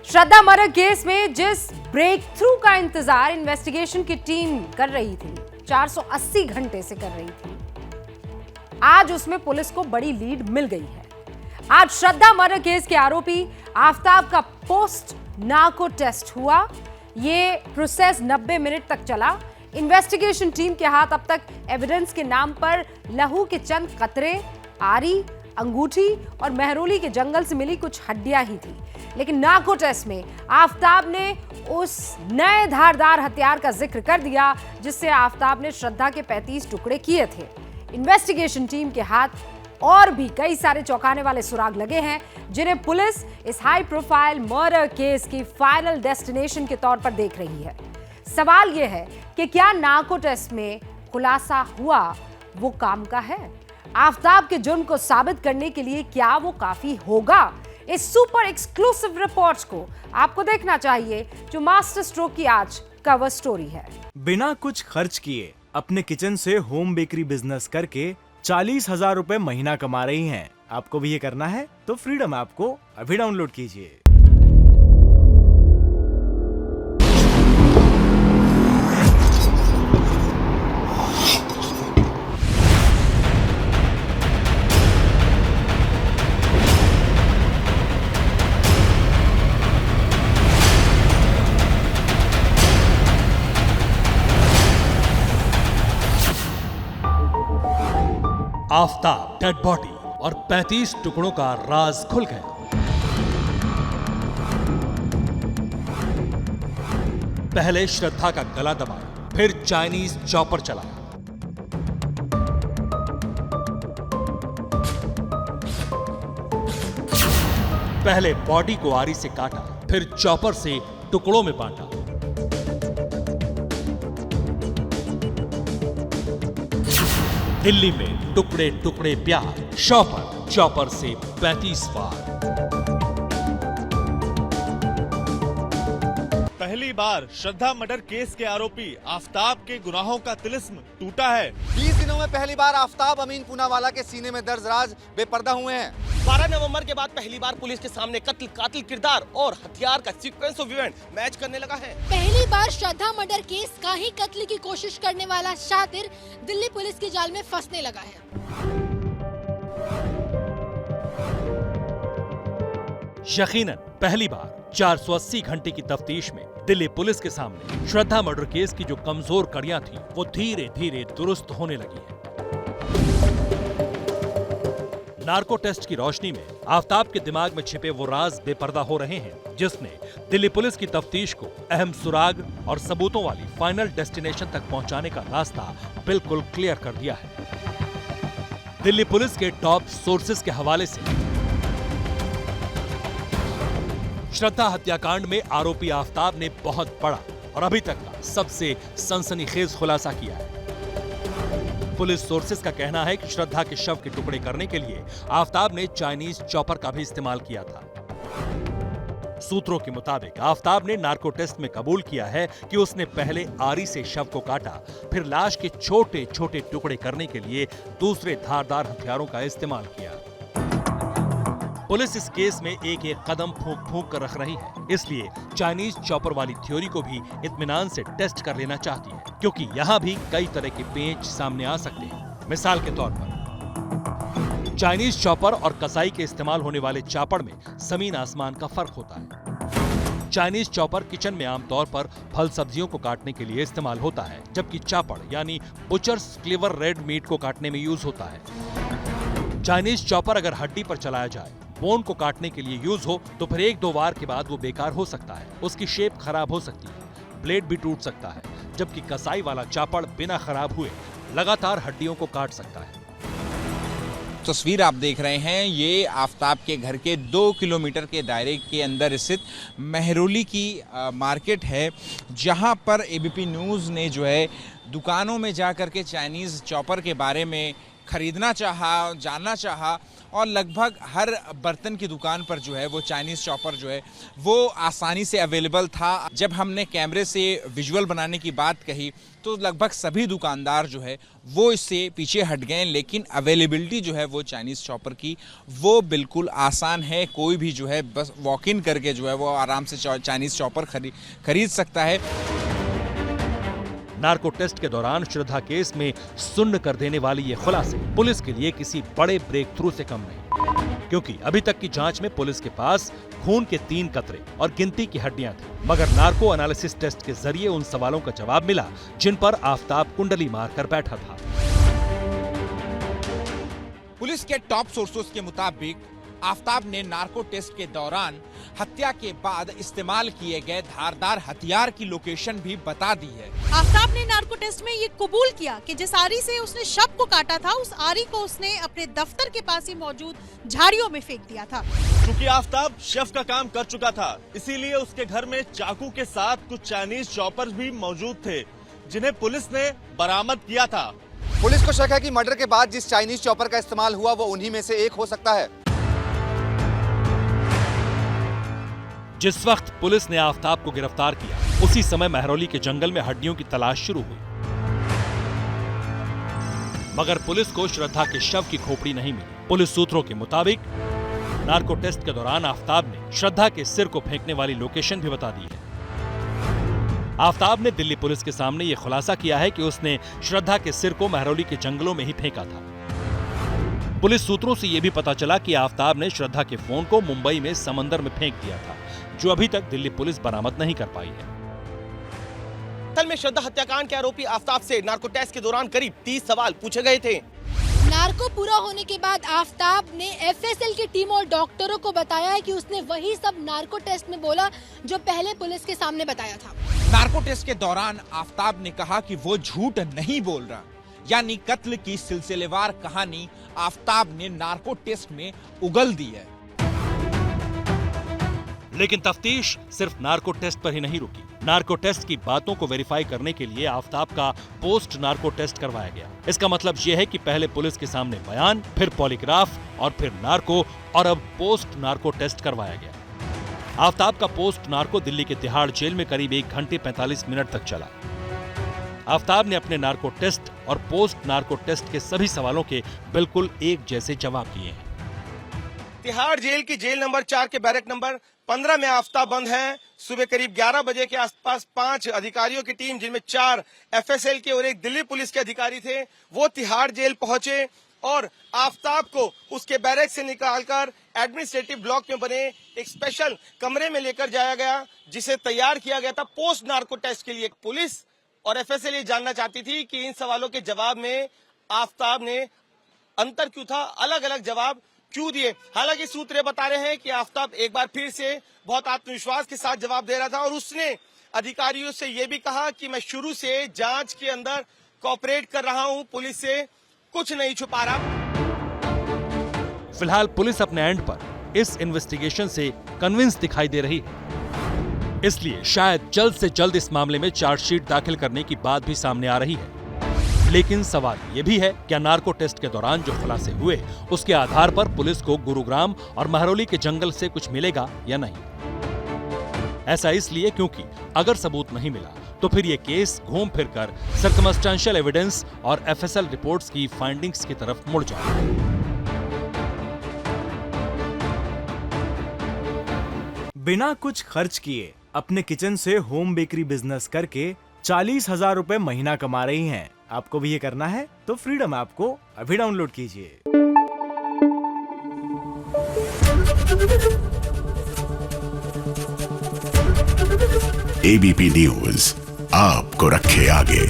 श्रद्धा murder case में जिस break through का इंतजार इन्वेस्टिगेशन की टीम कर रही थी, 480 घंटे से कर रही थी, आज उसमें पुलिस को बड़ी लीड मिल गई है। आज श्रद्धा मर्डर केस के आरोपी आफताब का पोस्ट नार्को टेस्ट हुआ। ये प्रोसेस 90 मिनट तक चला। इन्वेस्टिगेशन टीम के हाथ अब तक एविडेंस के नाम पर लहू के चंद कतरे, आरी, अंगूठी और मेहरौली के जंगल से मिली कुछ हड्डियां ही थी। लेकिन नार्को टेस्ट में आफताब ने उस नए धारदार हथियार का जिक्र कर दिया जिससे आफताब ने श्रद्धा के 35 टुकड़े किए थे। इन्वेस्टिगेशन टीम के हाथ और भी कई सारे चौंकाने वाले सुराग लगे हैं जिन्हें पुलिस इस हाई प्रोफाइल मर्डर केस की फाइनल डेस्टिनेशन के तौर पर देख रही है। सवाल यह है कि क्या नार्को टेस्ट में खुलासा हुआ वो काम का है? आफताब के जुर्म को साबित करने के लिए क्या वो काफी होगा? इस सुपर एक्सक्लूसिव रिपोर्ट्स को आपको देखना चाहिए जो मास्टर स्ट्रोक की आज कवर स्टोरी है। बिना कुछ खर्च किए अपने किचन से होम बेकरी बिजनेस करके 40,000 रुपए महीना कमा रही हैं। आपको भी ये करना है तो फ्रीडम ऐप को अभी डाउनलोड कीजिए। आफताब डेड बॉडी और 35 टुकड़ों का राज खुल गया। पहले श्रद्धा का गला दबाया, फिर चाइनीज चॉपर चलाया। पहले बॉडी को आरी से काटा, फिर चॉपर से टुकड़ों में बांटा। दिल्ली में टुकड़े टुकड़े प्यार, चॉपर से 35 बार। पहली बार श्रद्धा मर्डर केस के आरोपी आफताब के गुनाहों का तिलिस्म टूटा है। 20 दिनों में पहली बार आफताब अमीन पूनावाला के सीने में दर्ज राज बेपर्दा हुए हैं। 12 नवंबर के बाद पहली बार पुलिस के सामने कत्ल, कातिल किरदार और हथियार का सीक्वेंस ऑफ इवेंट मैच करने लगा है। पहली बार श्रद्धा मर्डर केस का ही कत्ल की कोशिश करने वाला शातिर दिल्ली पुलिस की जाल में फंसने लगा है। यकीनन पहली बार 480 घंटे की तफ्तीश में दिल्ली पुलिस के सामने श्रद्धा मर्डर केस की जो कमजोर कड़ियां थी वो धीरे धीरे दुरुस्त होने लगी है। नार्को टेस्ट की रोशनी में आफताब के दिमाग में छिपे वो राज बेपर्दा हो रहे हैं जिसने दिल्ली पुलिस की तफ्तीश को अहम सुराग और सबूतों वाली फाइनल डेस्टिनेशन तक पहुंचाने का रास्ता बिल्कुल क्लियर कर दिया है। दिल्ली पुलिस के टॉप सोर्सेस के हवाले से श्रद्धा हत्याकांड में आरोपी आफताब ने बहुत बड़ा और अभी तक का सबसे सनसनीखेज खुलासा किया है। पुलिस सोर्सेस का कहना है कि श्रद्धा के शव के टुकड़े करने के लिए आफताब ने चाइनीज चॉपर का भी इस्तेमाल किया था। सूत्रों के मुताबिक आफताब ने नार्को टेस्ट में कबूल किया है कि उसने पहले आरी से शव को काटा, फिर लाश के छोटे छोटे टुकड़े करने के लिए दूसरे धारदार हथियारों का इस्तेमाल किया। पुलिस इस केस में एक एक कदम फूंक फूंक कर रख रही है, इसलिए चाइनीज चॉपर वाली थ्योरी को भी इत्मीनान से टेस्ट कर लेना चाहती है क्योंकि यहाँ भी कई तरह के पेंच सामने आ सकते हैं। मिसाल के तौर पर चाइनीज चॉपर और कसाई के इस्तेमाल होने वाले चापड़ में जमीन आसमान का फर्क होता है। चाइनीज चॉपर किचन में आमतौर पर फल सब्जियों को काटने के लिए इस्तेमाल होता है, जबकि चापड़ यानी बुचर्स क्लीवर रेड मीट को काटने में यूज होता है। चाइनीज चॉपर अगर हड्डी पर चलाया जाए, बोन को काटने के लिए यूज हो तो फिर 1-2 बार के बाद वो बेकार हो सकता है, उसकी शेप खराब हो सकती है, ब्लेड भी टूट सकता है, जबकि कसाई वाला चापड़ बिना खराब हुए लगातार हड्डियों को काट सकता है। तस्वीर आप देख रहे हैं ये आफताब के घर के 2 किलोमीटर के दायरे के अंदर स्थित मेहरौली की मार्केट है, जहां पर एबीपी न्यूज़ ने जो है दुकानों में जाकर के चाइनीज़ चॉपर के बारे में खरीदना चाहा, जानना चाहा और लगभग हर बर्तन की दुकान पर जो है वो चाइनीज़ चॉपर जो है वो आसानी से अवेलेबल था। जब हमने कैमरे से विजुअल बनाने की बात कही तो लगभग सभी दुकानदार जो है वो इससे पीछे हट गए, लेकिन अवेलेबिलिटी जो है वो चाइनीज़ चॉपर की वो बिल्कुल आसान है। कोई भी जो है बस वॉक इन करके जो है वो आराम से चाइनीज़ चॉपर खरीद सकता है। नार्को टेस्ट के दौरान श्रद्धा केस में सुन्न कर देने वाली ये खुलासे पुलिस के लिए किसी बड़े ब्रेक थ्रू से कम नहीं, क्योंकि अभी तक की जांच में पुलिस के पास खून के 3 कतरे और गिनती की हड्डियां थी, मगर नार्को एनालिसिस टेस्ट के जरिए उन सवालों का जवाब मिला जिन पर आफताब कुंडली मारकर बैठा था। पुलिस के टॉप सोर्सेस के मुताबिक आफताब ने नार्को टेस्ट के दौरान हत्या के बाद इस्तेमाल किए गए धारदार हथियार की लोकेशन भी बता दी है। आफताब ने नार्को टेस्ट में ये कबूल किया कि जिस आरी से उसने शव को काटा था उस आरी को उसने अपने दफ्तर के पास ही मौजूद झाड़ियों में फेंक दिया था। क्योंकि आफताब शेफ का काम कर चुका था, इसीलिए उसके घर में चाकू के साथ कुछ चाइनीज चॉपर्स भी मौजूद थे, जिन्हें पुलिस ने बरामद किया था। पुलिस को शक है कि मर्डर के बाद जिस चाइनीज चॉपर का इस्तेमाल हुआ वो उन्हीं में से एक हो सकता है। जिस वक्त पुलिस ने आफताब को गिरफ्तार किया उसी समय महरौली के जंगल में हड्डियों की तलाश शुरू हुई, मगर पुलिस को श्रद्धा के शव की खोपड़ी नहीं मिली। पुलिस सूत्रों के मुताबिक नार्को टेस्ट के दौरान आफताब ने श्रद्धा के सिर को फेंकने वाली लोकेशन भी बता दी है। आफताब ने दिल्ली पुलिस के सामने यह खुलासा किया है कि उसने श्रद्धा के सिर को महरौली के जंगलों में ही फेंका था। पुलिस सूत्रों से यह भी पता चला कि आफताब ने श्रद्धा के फोन को मुंबई में समंदर में फेंक दिया था, जो अभी तक दिल्ली पुलिस बरामद नहीं कर पाई है। असल में श्रद्धा हत्याकांड के आरोपी आफताब से नार्को टेस्ट के दौरान करीब 30 सवाल पूछे गए थे। नार्को पूरा होने के बाद आफताब ने एफएसएल की टीम और डॉक्टरों को बताया है कि उसने वही सब नार्को टेस्ट में बोला जो पहले पुलिस के सामने बताया था। नार्को टेस्ट के दौरान आफताब ने कहा कि वो झूठ नहीं बोल रहा, यानी कत्ल की सिलसिलेवार कहानी आफताब ने नार्को टेस्ट में उगल दी है। लेकिन तफ्तीश सिर्फ नार्को टेस्ट पर ही नहीं रुकी। नार्को टेस्ट की बातों को वेरीफाई करने के लिए आफताब का पोस्ट नार्को टेस्ट करवाया गया। इसका मतलब यह है कि पहले पुलिस के सामने बयान, फिर पॉलीग्राफ और फिर नार्को और अब पोस्ट नार्को टेस्ट करवाया गया। आफताब का पोस्ट नार्को दिल्ली के तिहाड़ जेल में करीब 1 घंटे 45 मिनट तक चला। आफताब ने अपने नार्को टेस्ट और पोस्ट नार्को टेस्ट के सभी सवालों के बिल्कुल एक जैसे जवाब दिए हैं। तिहाड़ जेल की जेल नंबर 4 के बैरक नंबर 15 में आफताब बंद हैं। सुबह करीब 11 बजे के आसपास 5 अधिकारियों की टीम, जिनमें 4 एफएसएल के और 1 दिल्ली पुलिस के अधिकारी थे, वो तिहाड़ जेल पहुंचे और आफताब को उसके बैरक से निकालकर एडमिनिस्ट्रेटिव ब्लॉक में बने एक स्पेशल कमरे में लेकर जाया गया, जिसे तैयार किया गया था पोस्ट नार्को टेस्ट के लिए। पुलिस और एफएसएल ये जानना चाहती थी कि इन सवालों के जवाब में आफताब ने अंतर क्यों था, अलग अलग जवाब क्यों दिए। हालांकि सूत्र बता रहे हैं कि आफताब एक बार फिर से बहुत आत्मविश्वास के साथ जवाब दे रहा था और उसने अधिकारियों से यह भी कहा कि मैं शुरू से जांच के अंदर कोऑपरेट कर रहा हूं, पुलिस से कुछ नहीं छुपा रहा। फिलहाल पुलिस अपने एंड पर इस इन्वेस्टिगेशन से कन्विंस दिखाई दे रही है, इसलिए शायद जल्द से जल्द इस मामले में चार्जशीट दाखिल करने की बात भी सामने आ रही है। लेकिन सवाल ये भी है, क्या नार्को टेस्ट के दौरान जो खुलासे हुए उसके आधार पर पुलिस को गुरुग्राम और महरौली के जंगल से कुछ मिलेगा या नहीं? ऐसा इसलिए क्योंकि अगर सबूत नहीं मिला तो फिर ये केस घूम फिरकर सर्कमस्टेंशियल एविडेंस और एफएसएल रिपोर्ट्स की फाइंडिंग्स की तरफ मुड़ जाएगा। बिना कुछ खर्च किए अपने किचन से होम बेकरी बिजनेस करके 40,000 रुपए महीना कमा रही हैं। आपको भी ये करना है तो फ्रीडम ऐप को अभी डाउनलोड कीजिए। एबीपी न्यूज आपको रखे आगे।